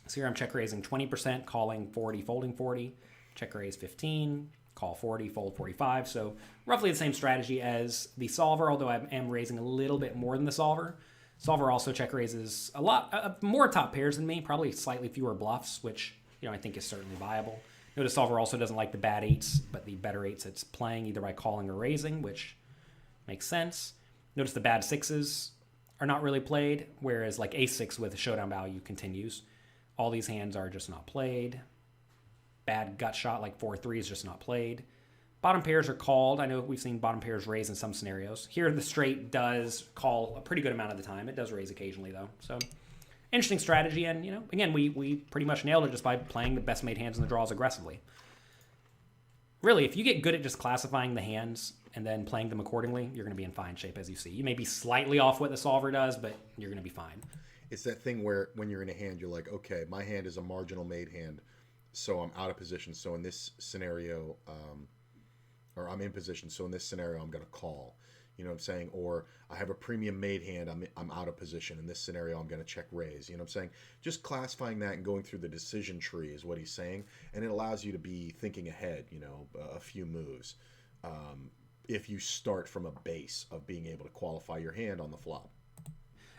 So here I'm check raising 20%, calling 40, folding 40, check raise 15, call 40, fold 45. So roughly the same strategy as the solver, although I am raising a little bit more than the solver. Solver also check raises a lot more top pairs than me, probably slightly fewer bluffs, which I think is certainly viable. Notice solver also doesn't like the bad eights, but the better eights it's playing either by calling or raising, which makes sense. Notice the bad sixes are not really played, whereas like ace-6 with showdown value continues. All these hands are just not played. Bad gut shot like 4-3 is just not played. Bottom pairs are called. I know we've seen bottom pairs raise in some scenarios. Here the straight does call a pretty good amount of the time. It does raise occasionally though. So interesting strategy, and again, we pretty much nailed it just by playing the best made hands in the draws aggressively. Really, if you get good at just classifying the hands and then playing them accordingly, you're going to be in fine shape, as you see. You may be slightly off what the solver does, but you're going to be fine. It's that thing where when you're in a hand, you're like, okay, my hand is a marginal made hand, so I'm out of position. So in this scenario, or I'm in position, so in this scenario, I'm going to call. You know what I'm saying? Or I have a premium made hand, I'm out of position. In this scenario, I'm going to check raise. You know what I'm saying? Just classifying that and going through the decision tree is what he's saying. And it allows you to be thinking ahead, a few moves. If you start from a base of being able to qualify your hand on the flop.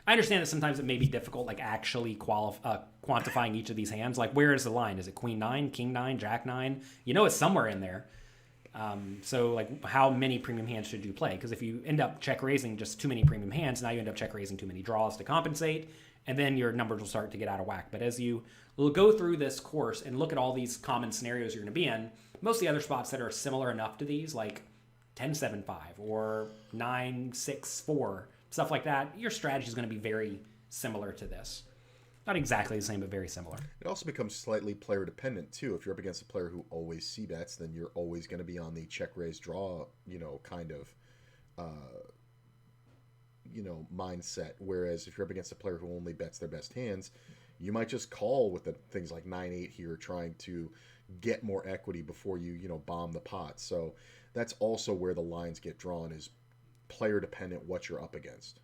I understand that sometimes it may be difficult, like actually quantifying each of these hands. Like, where is the line? Is it queen 9, king 9, jack 9? It's somewhere in there. So like how many premium hands should you play? Because if you end up check raising just too many premium hands, now you end up check raising too many draws to compensate, and then your numbers will start to get out of whack. But as you will go through this course and look at all these common scenarios you're going to be in, most of the other spots that are similar enough to these, like 10-7-5 or 9-6-4, stuff like that, your strategy is going to be very similar to this. Not exactly the same, but very similar. It also becomes slightly player dependent too. If you're up against a player who always c-bets, then you're always going to be on the check raise draw, kind of, mindset. Whereas if you're up against a player who only bets their best hands, you might just call with the things like 9-8 here, trying to get more equity before you, bomb the pot. So that's also where the lines get drawn, is player dependent what you're up against.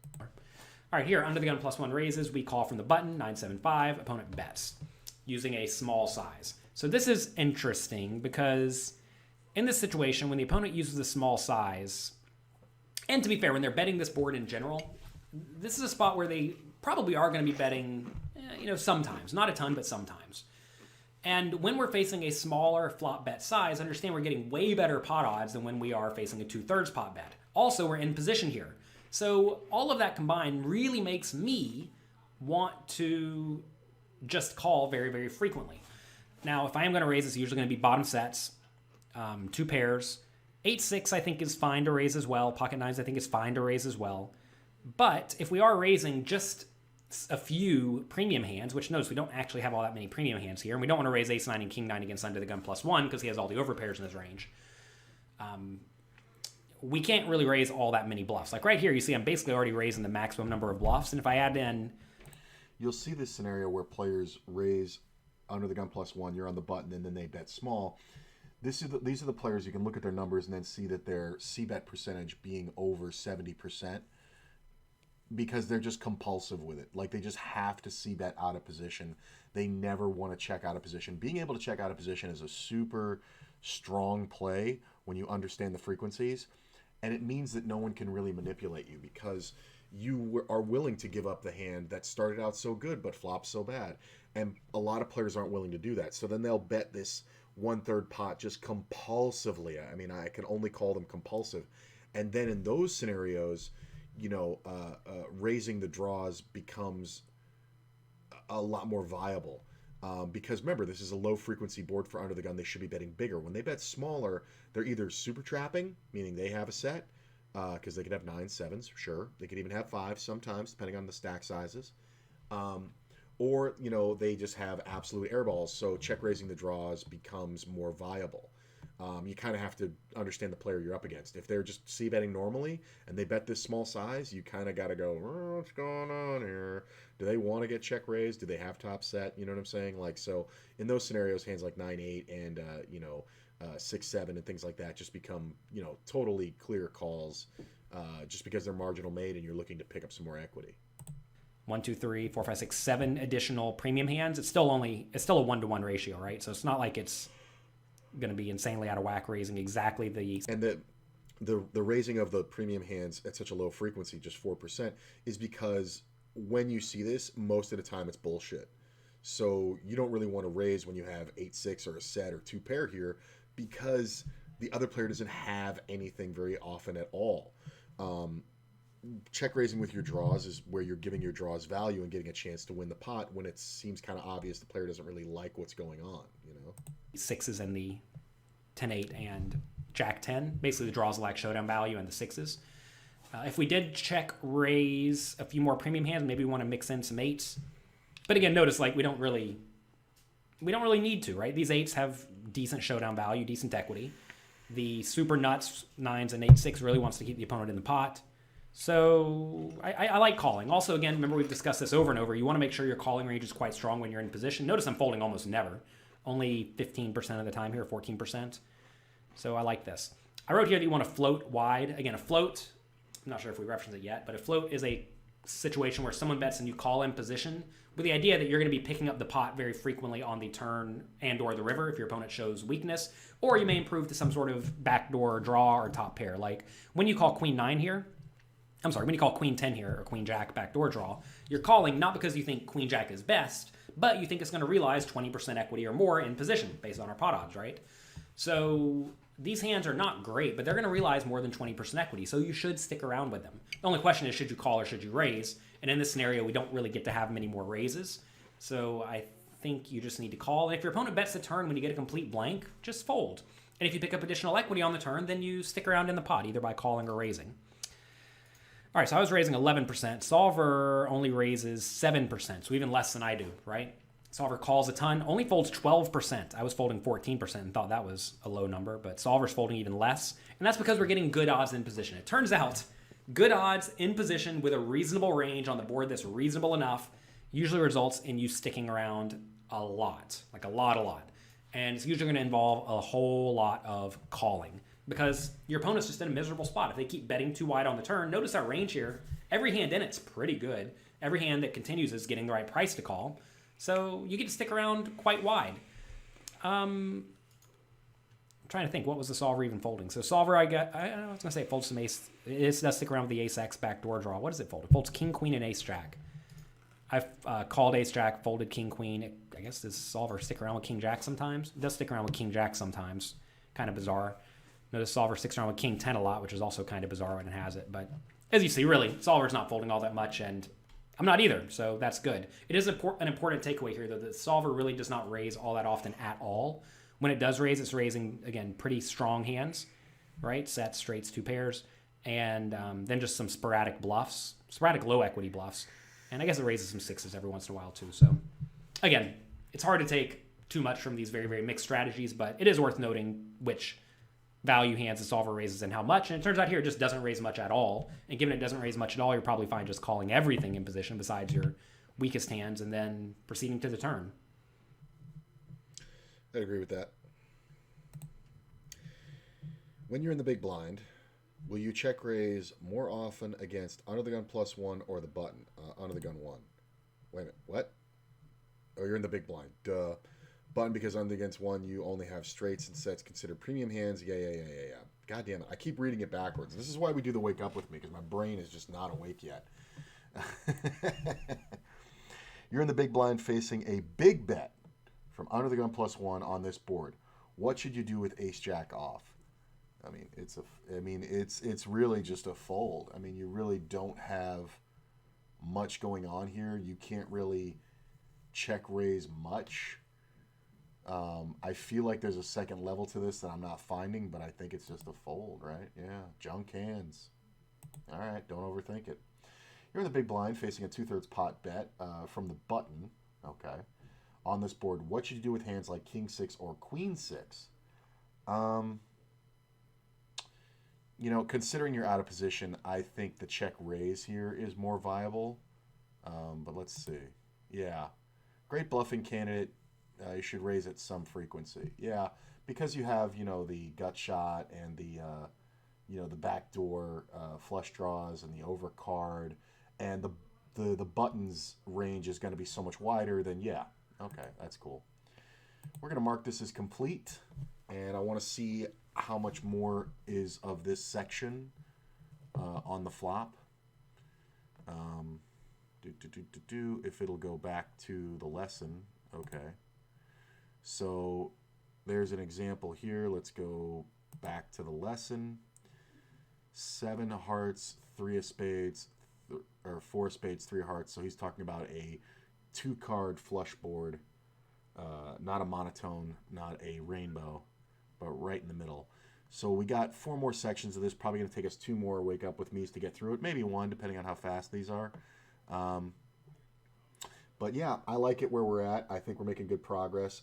All right, here, under the gun +1 raises, we call from the button, 9-7-5, opponent bets, using a small size. So this is interesting because in this situation, when the opponent uses a small size, and to be fair, when they're betting this board in general, this is a spot where they probably are going to be betting, sometimes. Not a ton, but sometimes. And when we're facing a smaller flop bet size, understand we're getting way better pot odds than when we are facing a 2/3 pot bet. Also, we're in position here. So all of that combined really makes me want to just call very, very frequently. Now, if I am going to raise, it's usually going to be bottom sets, 2 pairs. 8-6 I think is fine to raise as well. Pocket 9s I think is fine to raise as well. But if we are raising just a few premium hands, which notice we don't actually have all that many premium hands here, and we don't want to raise ace-9 and king-9 against under the gun +1 because he has all the overpairs in his range. We can't really raise all that many bluffs. Like right here, you see I'm basically already raising the maximum number of bluffs, and if I add in... You'll see this scenario where players raise under the gun +1, you're on the button, and then they bet small. These are the players, you can look at their numbers and then see that their c-bet percentage being over 70%, because they're just compulsive with it. Like, they just have to c-bet out of position. They never want to check out of position. Being able to check out of position is a super strong play when you understand the frequencies. And it means that no one can really manipulate you, because you are willing to give up the hand that started out so good but flopped so bad. And a lot of players aren't willing to do that. So then they'll bet this 1/3 pot just compulsively. I mean, I can only call them compulsive. And then in those scenarios, raising the draws becomes a lot more viable. Because remember, this is a low frequency board for under the gun. They should be betting bigger. When they bet smaller, they're either super trapping, meaning they have a set, because they could have 9s, 7s, sure. They could even have 5s sometimes, depending on the stack sizes. Or, they just have absolute airballs, so check raising the draws becomes more viable. You kind of have to understand the player you're up against. If they're just c-betting normally and they bet this small size, you kind of got to go, what's going on here? Do they want to get check raised? Do they have top set? You know what I'm saying? Like, so in those scenarios, hands like 9-8 and, 6-7 and things like that just become, totally clear calls just because they're marginal made and you're looking to pick up some more equity. 1, 2, 3, 4, 5, 6, 7 additional premium hands. It's still a 1-to-1 ratio, right? So it's not like it's going to be insanely out of whack raising exactly the. And the raising of the premium hands at such a low frequency, just 4%, is because when you see this, most of the time it's bullshit. So you don't really want to raise when you have 8-6 or a set or 2 pair here, because the other player doesn't have anything very often at all. Check raising with your draws is where you're giving your draws value and getting a chance to win the pot when it seems kind of obvious the player doesn't really like what's going on, Sixes and the 10-8 and Jack-10. Basically, the draws lack showdown value and the sixes. If we did check raise a few more premium hands, maybe we want to mix in some 8s. But again, notice like we don't really need to, right? These 8s have decent showdown value, decent equity. The super nuts 9s and 8-6 really wants to keep the opponent in the pot. So I like calling. Also, again, remember we've discussed this over and over. You want to make sure your calling range is quite strong when you're in position. Notice I'm folding almost never. Only 15% of the time here, 14%. So I like this. I wrote here that you want to float wide. Again, a float, I'm not sure if we referenced it yet, but a float is a situation where someone bets and you call in position with the idea that you're going to be picking up the pot very frequently on the turn and or the river if your opponent shows weakness, or you may improve to some sort of backdoor draw or top pair. Like when you call Queen 9 here, when you call Queen 10 here or Queen Jack backdoor draw, you're calling not because you think Queen Jack is best, but you think it's going to realize 20% equity or more in position based on our pot odds, right? So these hands are not great, but they're going to realize more than 20% equity, so you should stick around with them. The only question is, should you call or should you raise? And in this scenario, we don't really get to have many more raises, so I think you just need to call. And if your opponent bets the turn when you get a complete blank, just fold. And if you pick up additional equity on the turn, then you stick around in the pot, either by calling or raising. All right, so I was raising 11%. Solver only raises 7%, so even less than I do, right? Solver calls a ton, only folds 12%. I was folding 14% and thought that was a low number, but Solver's folding even less. And that's because we're getting good odds in position. It turns out good odds in position with a reasonable range on the board that's reasonable enough usually results in you sticking around a lot, like a lot. And it's usually going to involve a whole lot of calling, because your opponent's just in a miserable spot. If they keep betting too wide on the turn, notice our range here. Every hand in it's pretty good. Every hand that continues is getting the right price to call. So you get to stick around quite wide. I'm trying to think, what was the solver even folding? So solver, I was going to say it folds some ace. It does stick around with the ace-x backdoor draw. What does it fold? It folds king, queen, and ace-jack. I've called ace-jack, folded king, queen. I guess does solver stick around with king-jack sometimes? It does stick around with king-jack sometimes. Kind of bizarre. Notice solver sticks around with king 10 a lot, which is also kind of bizarre when it has it. But as you see, really, solver's not folding all that much, and I'm not either, so that's good. It is an important takeaway here, though. The solver really does not raise all that often at all. When it does raise, it's raising, again, pretty strong hands, right? Sets, straights, 2 pairs, and then just some sporadic bluffs, sporadic low equity bluffs. And I guess it raises some 6s every once in a while, too. So, again, it's hard to take too much from these very, very mixed strategies, but it is worth noting which value hands the solver raises and how much. And it turns out here it just doesn't raise much at all. And given it doesn't raise much at all, you're probably fine just calling everything in position besides your weakest hands and then proceeding to the turn. I agree with that. When you're in the big blind, will you check raise more often against under the gun +1 or the button? Under the gun 1. Wait a minute, what? Oh, you're in the big blind. Duh. Button, because under against 1, you only have straights and sets considered premium hands. Yeah. God damn it. I keep reading it backwards. This is why we do the wake up with me, because my brain is just not awake yet. You're in the big blind facing a big bet from under the gun +1 on this board. What should you do with ace jack off? I mean, it's really just a fold. I mean, you really don't have much going on here. You can't really check raise much. I feel like there's a second level to this that I'm not finding, but I think it's just a fold, right? Yeah, junk hands. All right, don't overthink it. You're in the big blind facing a 2/3 pot bet from the button. Okay. On this board, what should you do with hands like king 6 or queen 6? Um, considering you're out of position, I think the check raise here is more viable. But let's see. Yeah, great bluffing candidate. You should raise at some frequency. Yeah, because you have the gut shot and the backdoor flush draws and the overcard, and the buttons range is going to be so much wider. Then yeah, okay, that's cool. We're going to mark this as complete, and I want to see how much more is of this section on the flop. If it'll go back to the lesson. Okay. So there's an example here. Let's go back to the lesson. 7 hearts, 3 of spades, or 4 of spades, 3 hearts. So he's talking about a 2-card flush board, not a monotone, not a rainbow, but right in the middle. So we got 4 more sections of this. Probably going to take us 2 more wake up with me's to get through it. Maybe 1, depending on how fast these are. But yeah, I like it where we're at. I think we're making good progress.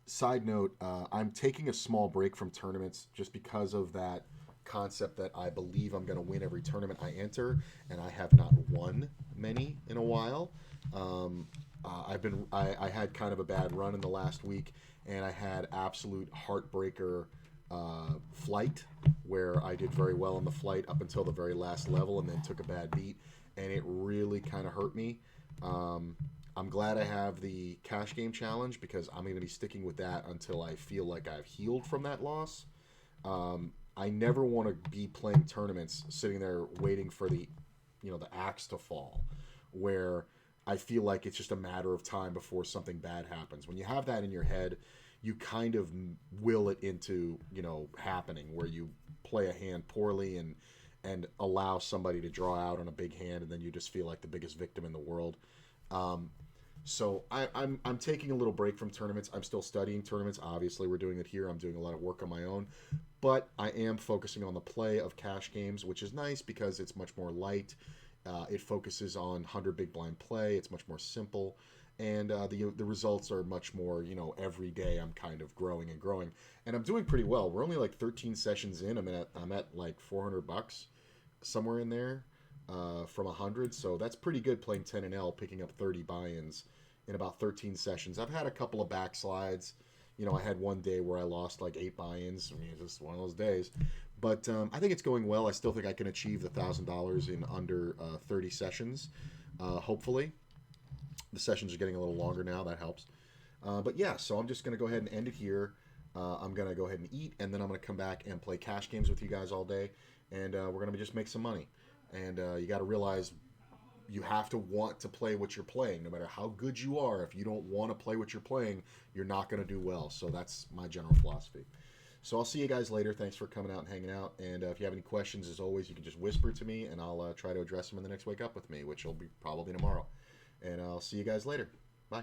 Side note, I'm taking a small break from tournaments just because of that concept that I believe I'm going to win every tournament I enter, and I have not won many in a while. I had kind of a bad run in the last week, and I had absolute heartbreaker flight where I did very well in the flight up until the very last level and then took a bad beat, and it really kind of hurt me. I'm glad I have the cash game challenge because I'm going to be sticking with that until I feel like I've healed from that loss. I never want to be playing tournaments sitting there waiting for the axe to fall, where I feel like it's just a matter of time before something bad happens. When you have that in your head, you kind of will it into happening, where you play a hand poorly and allow somebody to draw out on a big hand, and then you just feel like the biggest victim in the world. So I'm taking a little break from tournaments. I'm still studying tournaments. Obviously, we're doing it here. I'm doing a lot of work on my own, but I am focusing on the play of cash games, which is nice because it's much more light. It focuses on 100 big blind play. It's much more simple, and the results are much more every day. I'm kind of growing and growing, and I'm doing pretty well. We're only like 13 sessions in. I'm at like $400 somewhere in there. From 100, so that's pretty good playing 10 and L, picking up 30 buy-ins in about 13 sessions. I've had a couple of backslides. I had one day where I lost like 8 buy-ins. I mean, it's just one of those days. But I think it's going well. I still think I can achieve the $1,000 in under 30 sessions, hopefully. The sessions are getting a little longer now. That helps. But yeah, so I'm just going to go ahead and end it here. I'm going to go ahead and eat, and then I'm going to come back and play cash games with you guys all day, and we're going to just make some money. And you got to realize you have to want to play what you're playing. No matter how good you are, if you don't want to play what you're playing, you're not going to do well. So that's my general philosophy. So I'll see you guys later. Thanks for coming out and hanging out. And if you have any questions, as always, you can just whisper to me, and I'll try to address them in the next Wake Up With Me, which will be probably tomorrow. And I'll see you guys later. Bye.